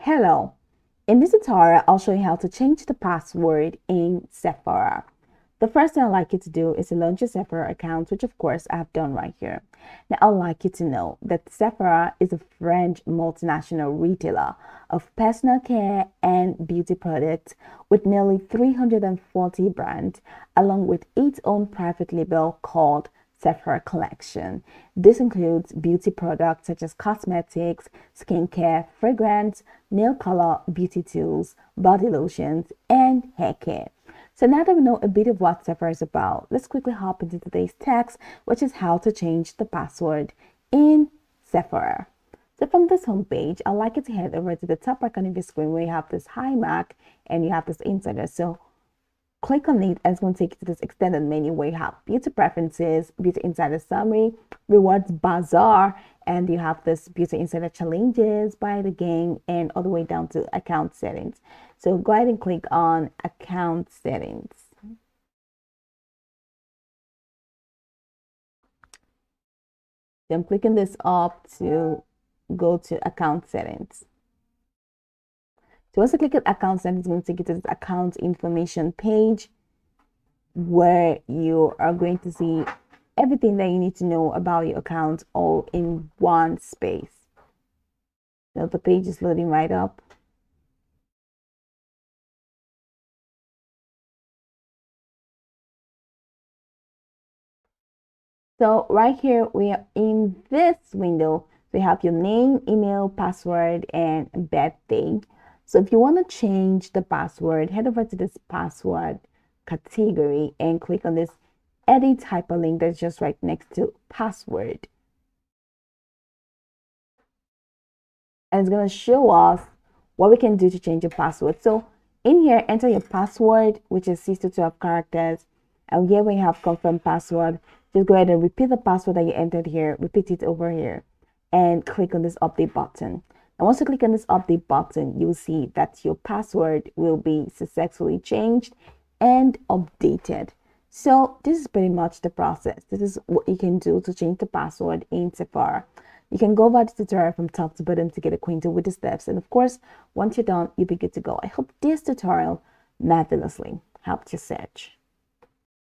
Hello, in this tutorial, I'll show you how to change the password in Sephora. The first thing I'd like you to do is to launch your Sephora account, which of course I have done right here. Now, I'd like you to know that Sephora is a French multinational retailer of personal care and beauty products with nearly 340 brands, along with its own private label called Sephora collection. This includes beauty products such as cosmetics, skincare, fragrance, nail color, beauty tools, body lotions, and hair care. So now that we know a bit of what Sephora is about, let's quickly hop into today's text, which is how to change the password in Sephora. So from this homepage, I'd like you to head over to the top right corner of your screen where you have this high mark and you have this insider. So click on it and it's going to take you to this extended menu where you have beauty preferences, beauty insider summary, rewards bazaar, and you have this beauty insider challenges, buy the game, and all the way down to account settings. So go ahead and click on account settings. So I'm clicking this up to go to account settings. So once you click at account settings, it's going to take you to this account information page where you are going to see everything that you need to know about your account all in one space. So the page is loading right up. So right here, we are in this window. We have your name, email, password, and birthday. So if you want to change the password, head over to this password category and click on this edit hyperlink that's just right next to password. And it's going to show us what we can do to change your password. So in here, enter your password, which is 6 to 12 characters. And here we have confirm password. Just go ahead and repeat the password that you entered here. Repeat it over here and click on this update button. And once you click on this update button, you'll see that your password will be successfully changed and updated. So this is pretty much the process. This is what you can do to change the password in Sephora. You can go over the tutorial from top to bottom to get acquainted with the steps. And of course, once you're done, you'll be good to go. I hope this tutorial marvelously helped your search.